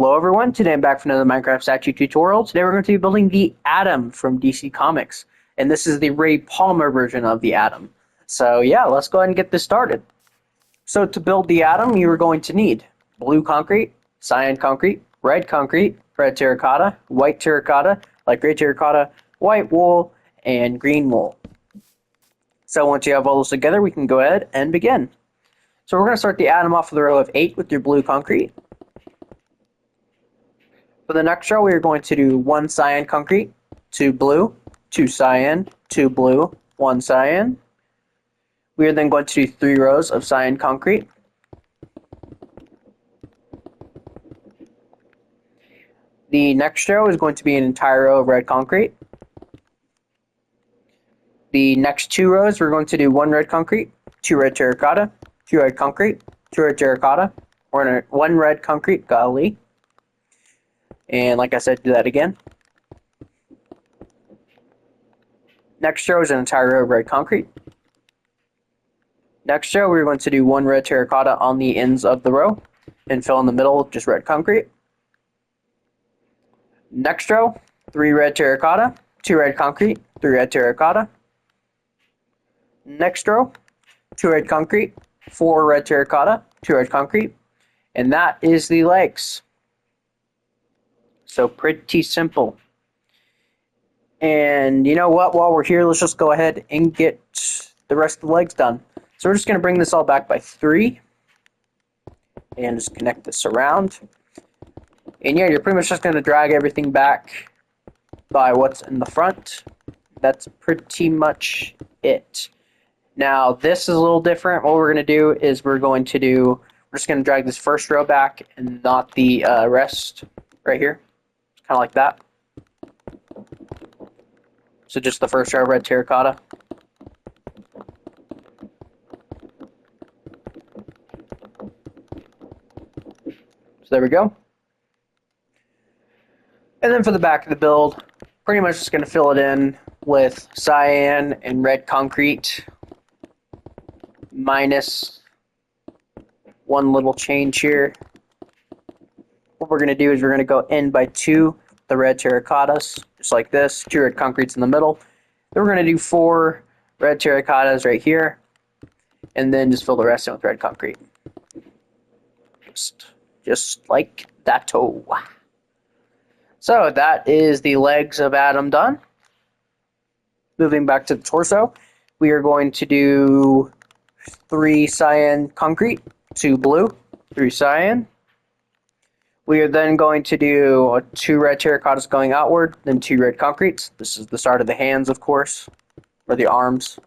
Hello everyone, today I'm back for another Minecraft statue tutorial. Today we're going to be building the Atom from DC Comics. And this is the Ray Palmer version of the Atom. So yeah, let's go ahead and get this started. So to build the Atom, you are going to need blue concrete, cyan concrete, red terracotta, white terracotta, light gray terracotta, white wool, and green wool. So once you have all those together, we can go ahead and begin. So we're going to start the Atom off with a row of 8 with your blue concrete. For the next row, we are going to do 1 cyan concrete, 2 blue, 2 cyan, 2 blue, 1 cyan. We are then going to do 3 rows of cyan concrete. The next row is going to be an entire row of red concrete. The next 2 rows, we're going to do 1 red concrete, 2 red terracotta, 2 red concrete, 2 red terracotta, or 1 red concrete, golly. And like I said, do that again. Next row is an entire row of red concrete. Next row, we're going to do 1 red terracotta on the ends of the row and fill in the middle just red concrete. Next row, 3 red terracotta, 2 red concrete, 3 red terracotta. Next row, 2 red concrete, 4 red terracotta, 2 red concrete. And that is the legs. So pretty simple. And you know what? While we're here, let's just go ahead and get the rest of the legs done. So we're just going to bring this all back by 3. And just connect this around. And yeah, you're pretty much just going to drag everything back by what's in the front. That's pretty much it. Now, this is a little different. What we're going to do is we're just going to drag this first row back and not the rest right here. Kind of like that. So just the first row of red terracotta. So there we go. And then for the back of the build, pretty much just going to fill it in with cyan and red concrete. Minus one little change here. What we're going to do is we're going to go in by 2 the red terracottas, just like this, 2 red concretes in the middle. Then we're going to do 4 red terracottas right here, and then just fill the rest in with red concrete. Just like that. So that is the legs of Atom done. Moving back to the torso, we are going to do 3 cyan concrete, 2 blue, 3 cyan. We are then going to do 2 red terracottas going outward, then 2 red concretes. This is the start of the hands, of course, or the arms.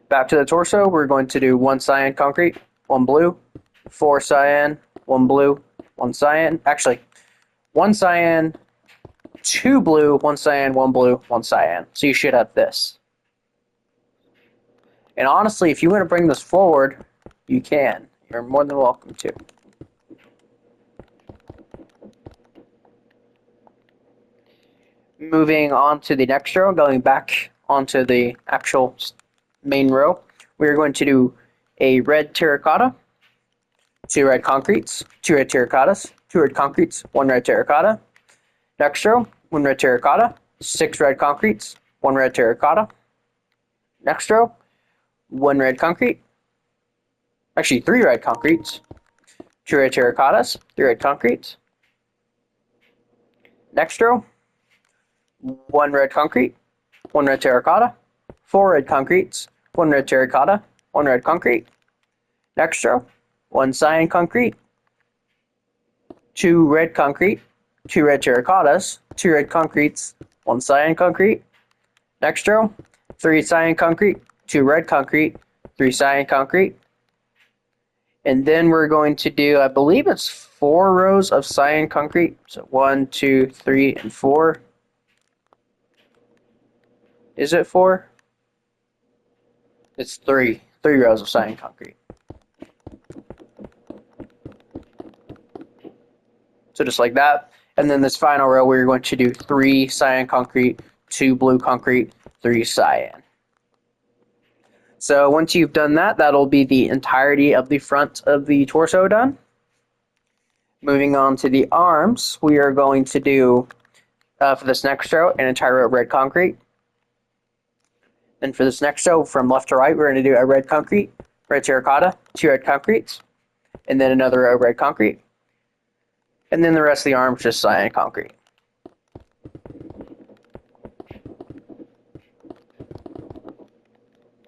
Back to the torso, we're going to do 1 cyan concrete, 1 blue, 4 cyan, 1 blue, 1 cyan. Actually, 1 cyan, 2 blue, 1 cyan, 1 blue, 1 cyan. So you should have this. And honestly, if you want to bring this forward, you can. You're more than welcome to. Moving on to the next row, going back onto the actual main row, we're going to do a red terracotta, 2 red concretes, 2 red terracottas, 2 red concretes, 1 red terracotta. Next row, 1 red terracotta, 6 red concretes, 1 red terracotta. Next row, 1 red concrete, actually 3 red concretes, 2 red terracottas, 3 red concretes. Next row, 1 red concrete, 1 red terracotta, 4 red concretes, 1 red terracotta, 1 red concrete. Next row, 1 cyan concrete, 2 red concrete, 2 red terracottas, 2 red concretes, 1 cyan concrete. Next row, 3 cyan concrete, 2 red concrete, 3 cyan concrete. And then we're going to do, I believe it's 4 rows of cyan concrete. So 1, 2, 3, and 4. Is it 4? It's 3. 3 rows of cyan concrete. So just like that. And then this final row, we're going to do 3 cyan concrete, 2 blue concrete, 3 cyan. So once you've done that, that'll be the entirety of the front of the torso done. Moving on to the arms, we are going to do, for this next row, an entire row of red concrete. Then for this next row, from left to right, we're going to do a red concrete, red terracotta, 2 red concretes, and then another row of red concrete. And then the rest of the arms just cyan concrete.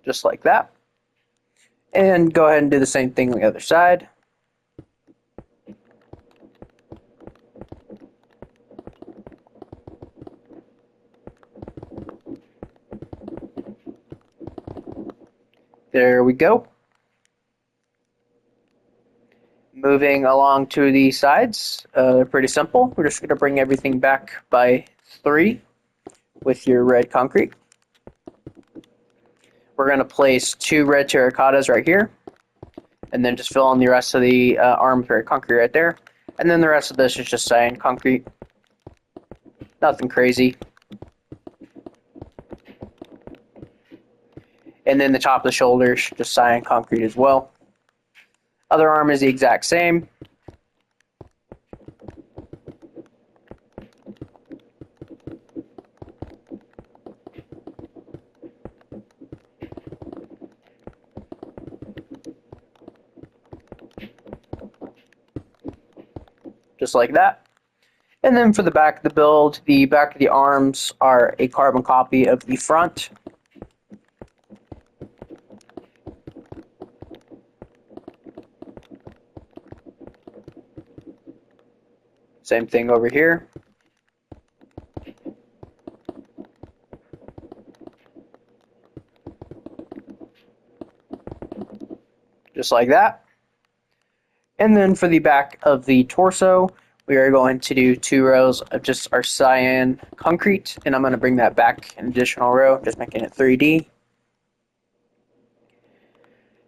Just like that. And go ahead and do the same thing on the other side. There we go. Moving along to the sides, pretty simple. We're just going to bring everything back by 3 with your red concrete. We're going to place 2 red terracottas right here, and then just fill in the rest of the arms red concrete right there. And then the rest of this is just cyan concrete. Nothing crazy. And then the top of the shoulders, just cyan concrete as well. Other arm is the exact same. Just like that. And then for the back of the build, the back of the arms are a carbon copy of the front. Same thing over here. Just like that. And then for the back of the torso, we are going to do 2 rows of just our cyan concrete, and I'm going to bring that back an additional row, just making it 3D.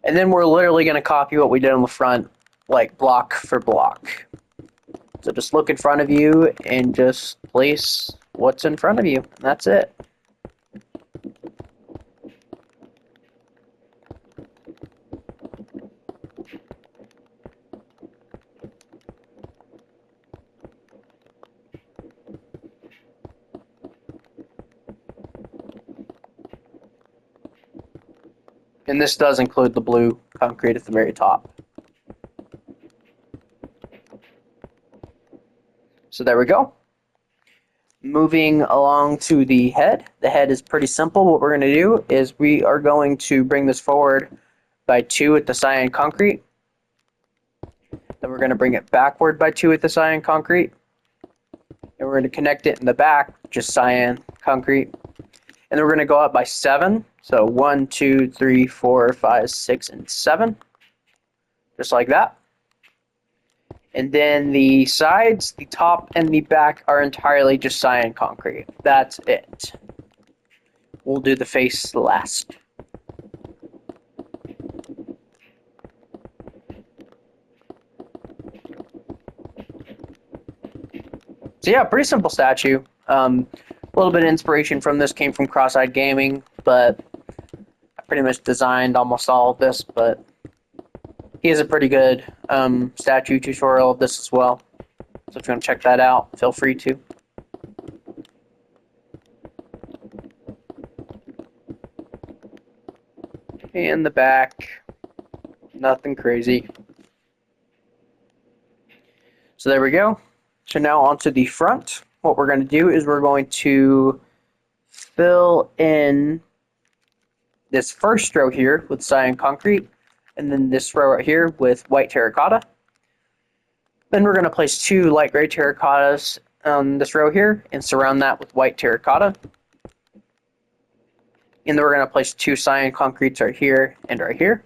And then we're literally going to copy what we did on the front, like block for block. So just look in front of you and just place what's in front of you. And that's it. And this does include the blue concrete at the very top. So there we go. Moving along to the head. The head is pretty simple. What we're going to do is we are going to bring this forward by 2 with the cyan concrete. Then we're going to bring it backward by 2 with the cyan concrete. And we're going to connect it in the back, just cyan concrete. And then we're going to go up by 7. So 1, 2, 3, 4, 5, 6, and 7. Just like that. And then the sides, the top, and the back are entirely just cyan concrete. That's it. We'll do the face last. So yeah, pretty simple statue. A little bit of inspiration from this came from Cross-Eyed Gaming, but I pretty much designed almost all of this, but he has a pretty good statue tutorial of this as well. So if you want to check that out, feel free to. And the back, nothing crazy. So there we go. So now onto the front. What we're going to do is we're going to fill in this first row here with cyan concrete, and then this row right here with white terracotta. Then we're going to place 2 light gray terracottas on this row here and surround that with white terracotta. And then we're going to place 2 cyan concretes right here and right here.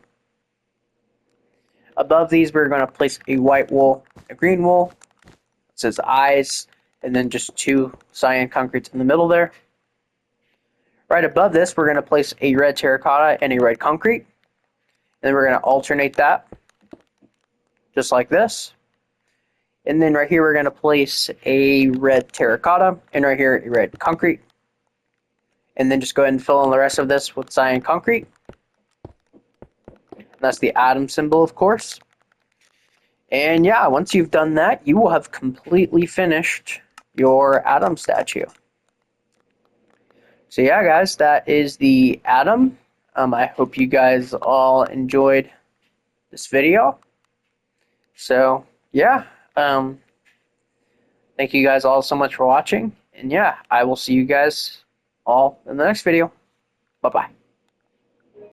Above these, we're going to place a white wool, a green wool. It says eyes, and then just 2 cyan concretes in the middle there. Right above this, we're going to place a red terracotta and a red concrete. And then we're going to alternate that, just like this. And then right here, we're going to place a red terracotta, and right here, a red concrete. And then just go ahead and fill in the rest of this with cyan concrete. And that's the atom symbol, of course. And yeah, once you've done that, you will have completely finished your Atom statue. So yeah, guys, that is the Atom. I hope you guys all enjoyed this video. So yeah, thank you guys all so much for watching. And yeah, I will see you guys all in the next video. Bye-bye.